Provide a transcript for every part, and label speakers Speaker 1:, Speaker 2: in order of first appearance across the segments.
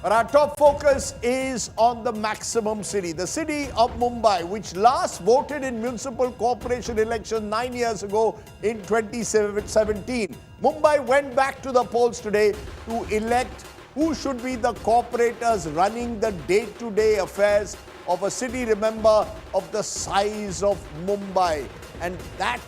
Speaker 1: But our top focus is on the maximum city, the city of Mumbai, which last voted in municipal corporation election 9 years ago in 2017. Mumbai went back to the polls today to elect who should be the corporators running the day-to-day affairs of a city, remember, of the size of Mumbai. And that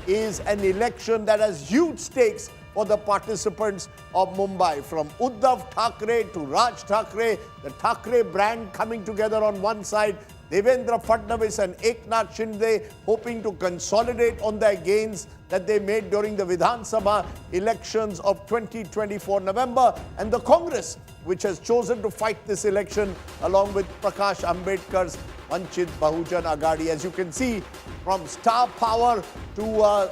Speaker 1: is an election that has huge stakes for the participants of Mumbai. From Uddhav Thackeray to Raj Thackeray, the Thackeray brand coming together on one side, Devendra Fadnavis and Eknath Shinde hoping to consolidate on their gains that they made during the Vidhan Sabha elections of 2024 November, and the Congress, which has chosen to fight this election along with Prakash Ambedkar's Vanchit Bahujan Aghadi. As you can see, from star power to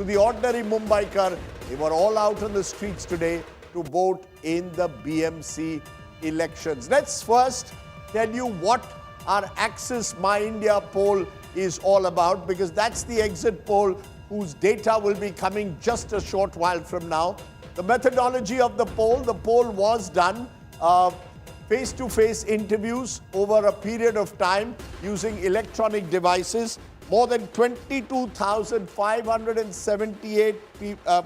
Speaker 1: the ordinary Mumbaikar, they were all out on the streets today to vote in the BMC elections. Let's first tell you what our Axis My India poll is all about, because that's the exit poll whose data will be coming just a short while from now. The methodology of the poll was done face-to-face interviews over a period of time using electronic devices. More than 22,578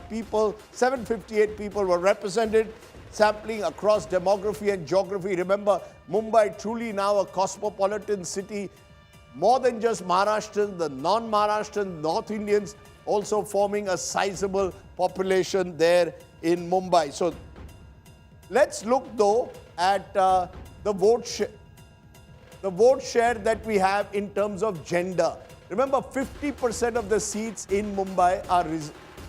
Speaker 1: people, 758 people were represented, sampling across demography and geography. Remember, Mumbai truly now a cosmopolitan city, more than just Maharashtrians, the non-Maharashtrian North Indians also forming a sizable population there in Mumbai. So let's look though at the vote share that we have in terms of gender. Remember, 50% of the seats in Mumbai are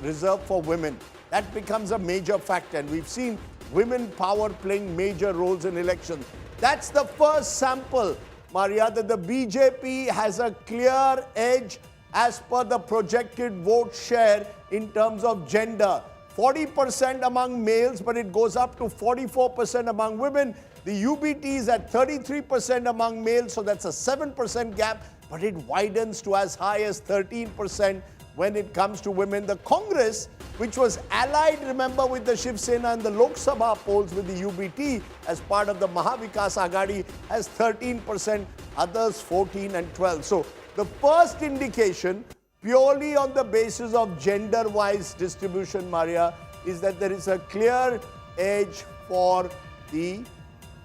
Speaker 1: reserved for women. That becomes a major factor, and we've seen women power playing major roles in elections. That's the first sample, Maria, that the BJP has a clear edge as per the projected vote share in terms of gender. 40% among males, but it goes up to 44% among women. The UBT is at 33% among males, so that's a 7% gap, but it widens to as high as 13% when it comes to women. The Congress, which was allied, remember, with the Shiv Sena and the Lok Sabha polls with the UBT as part of the Mahavikas Aghadi, has 13%, others 14 and 12. So the first indication, purely on the basis of gender-wise distribution, Maria, is that there is a clear edge for the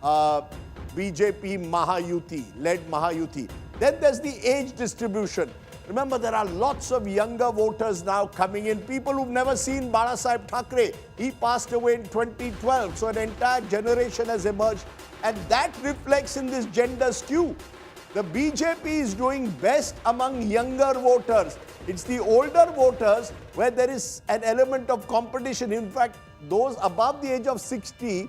Speaker 1: BJP Mahayuti-led Mahayuti. Then there's the age distribution. Remember, there are lots of younger voters now coming in, people who've never seen Barasaheb Thackeray. He passed away in 2012, so an entire generation has emerged, and that reflects in this gender skew. The BJP is doing best among younger voters. It's the older voters where there is an element of competition. In fact, those above the age of 60,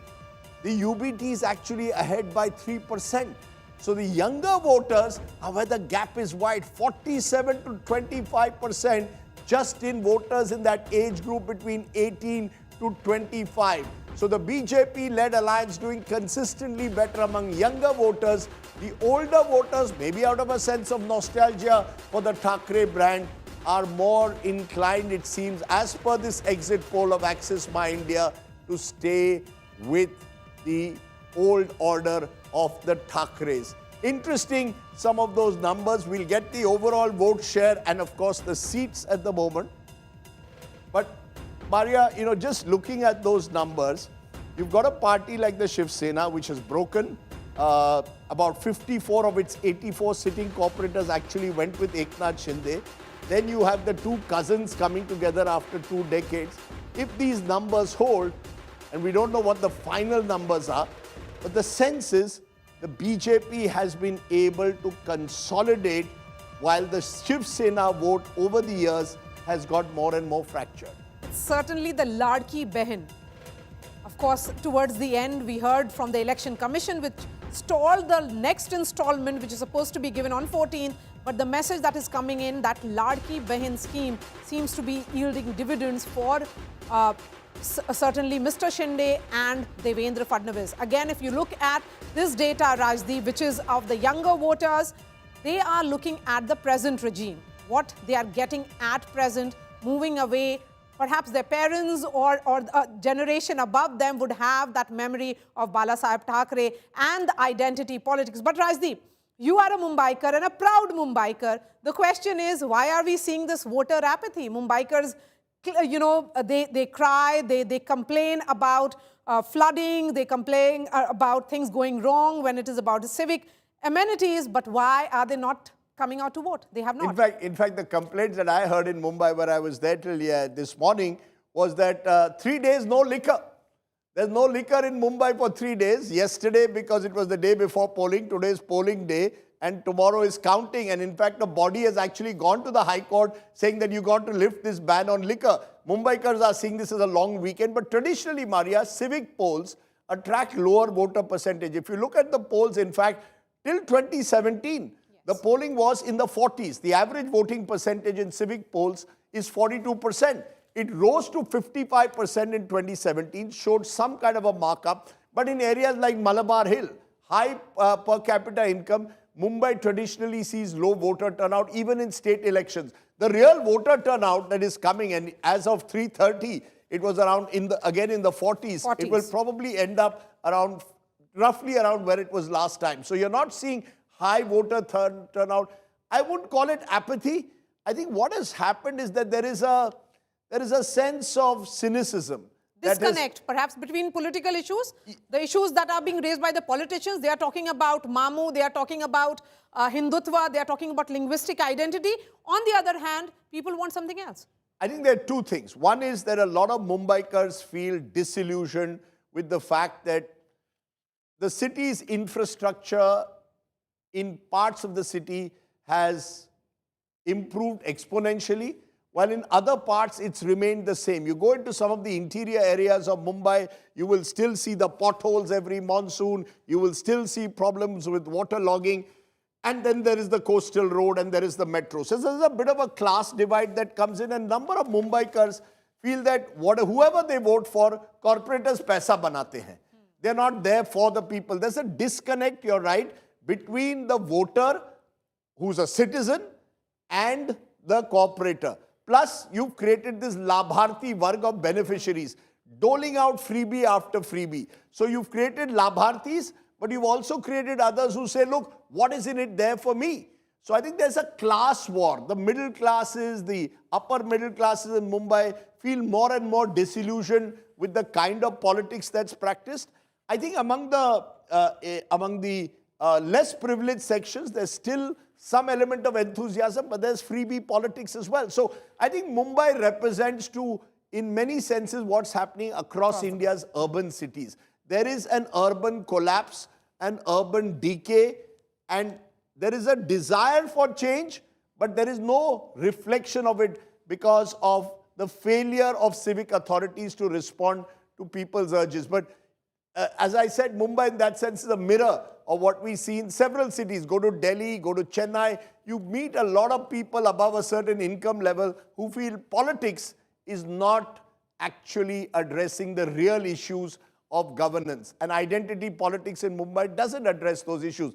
Speaker 1: the UBT is actually ahead by 3%. So the younger voters are where the gap is wide, 47 to 25% just in voters in that age group between 18 to 25. So the BJP-led alliance doing consistently better among younger voters. The older voters, maybe out of a sense of nostalgia for the Thackeray brand, are more inclined, it seems, as per this exit poll of Axis My India, to stay with the old order of the Thackeray's. Interesting, some of those numbers. We'll get the overall vote share and, of course, the seats at the moment. But, Maria, just looking at those numbers, you've got a party like the Shiv Sena, which has broken. About 54 of its 84 sitting corporators actually went with Eknath Shinde. Then you have the two cousins coming together after 2 decades. If these numbers hold, and we don't know what the final numbers are, but the sense is the BJP has been able to consolidate, while the Shiv Sena vote over the years has got more and more fractured.
Speaker 2: Certainly the Ladki Behin. Of course, towards the end, we heard from the Election Commission, which stalled the next installment, which is supposed to be given on 14th. But the message that is coming in, that Ladki Behin scheme seems to be yielding dividends for certainly Mr. Shinde and Devendra Fadnavis. Again, if you look at this data, Rajdeep, which is of the younger voters, they are looking at the present regime, what they are getting at present, moving away perhaps their parents or a generation above them would have that memory of Balasaheb Thackeray and the identity politics. But Rajdeep, you are a Mumbaikar and a proud Mumbaikar. The question is, why are we seeing this voter apathy? Mumbaikars, you know, they cry, they complain about flooding, they complain about things going wrong when it is about civic amenities, but why are they not coming out to vote? They have not.
Speaker 1: In fact, the complaints that I heard in Mumbai, where I was there till this morning, was that 3 days no liquor. There's no liquor in Mumbai for 3 days. Yesterday, because it was the day before polling, today is polling day, and tomorrow is counting. And in fact, the body has actually gone to the High Court saying that you got to lift this ban on liquor. Mumbaikars are seeing this as a long weekend. But traditionally, Maria, civic polls attract lower voter percentage. If you look at the polls, in fact, till 2017, the polling was in the 40s. The average voting percentage in civic polls is 42%. It rose to 55% in 2017, showed some kind of a markup. But in areas like Malabar Hill, high per capita income, Mumbai traditionally sees low voter turnout, even in state elections. The real voter turnout that is coming, and as of 3:30, it was around again in the 40s. It will probably end up around, roughly around where it was last time. So you're not seeing high voter turnout. I wouldn't call it apathy. I think what has happened is that there is a sense of cynicism.
Speaker 2: Disconnect, perhaps, between political issues, the issues that are being raised by the politicians. They are talking about Mamu, they are talking about Hindutva, they are talking about linguistic identity. On the other hand, people want something else.
Speaker 1: I think there are two things. One is that a lot of Mumbaikars feel disillusioned with the fact that the city's infrastructure in parts of the city has improved exponentially, while in other parts it's remained the same. You go into some of the interior areas of Mumbai, you will still see the potholes every monsoon, you will still see problems with waterlogging, and then there is the coastal road and there is the metro. So there's a bit of a class divide that comes in, and a number of Mumbaikars feel that whoever they vote for, corporators paisa banate hain. They're not there for the people. There's a disconnect, you're right, between the voter who's a citizen and the corporator. Plus, you've created this Labharti Varg of beneficiaries, doling out freebie after freebie. So you've created Labhartis, but you've also created others who say, look, what is in it there for me? So I think there's a class war. The middle classes, the upper middle classes in Mumbai feel more and more disillusioned with the kind of politics that's practiced. I think among the less privileged sections, there's still some element of enthusiasm, but there's freebie politics as well. So I think Mumbai represents in many senses, what's happening across India's urban cities. There is an urban collapse, an urban decay, and there is a desire for change, but there is no reflection of it because of the failure of civic authorities to respond to people's urges. But as I said, Mumbai in that sense is a mirror of what we see in several cities. Go to Delhi, go to Chennai, you meet a lot of people above a certain income level who feel politics is not actually addressing the real issues of governance. And identity politics in Mumbai doesn't address those issues.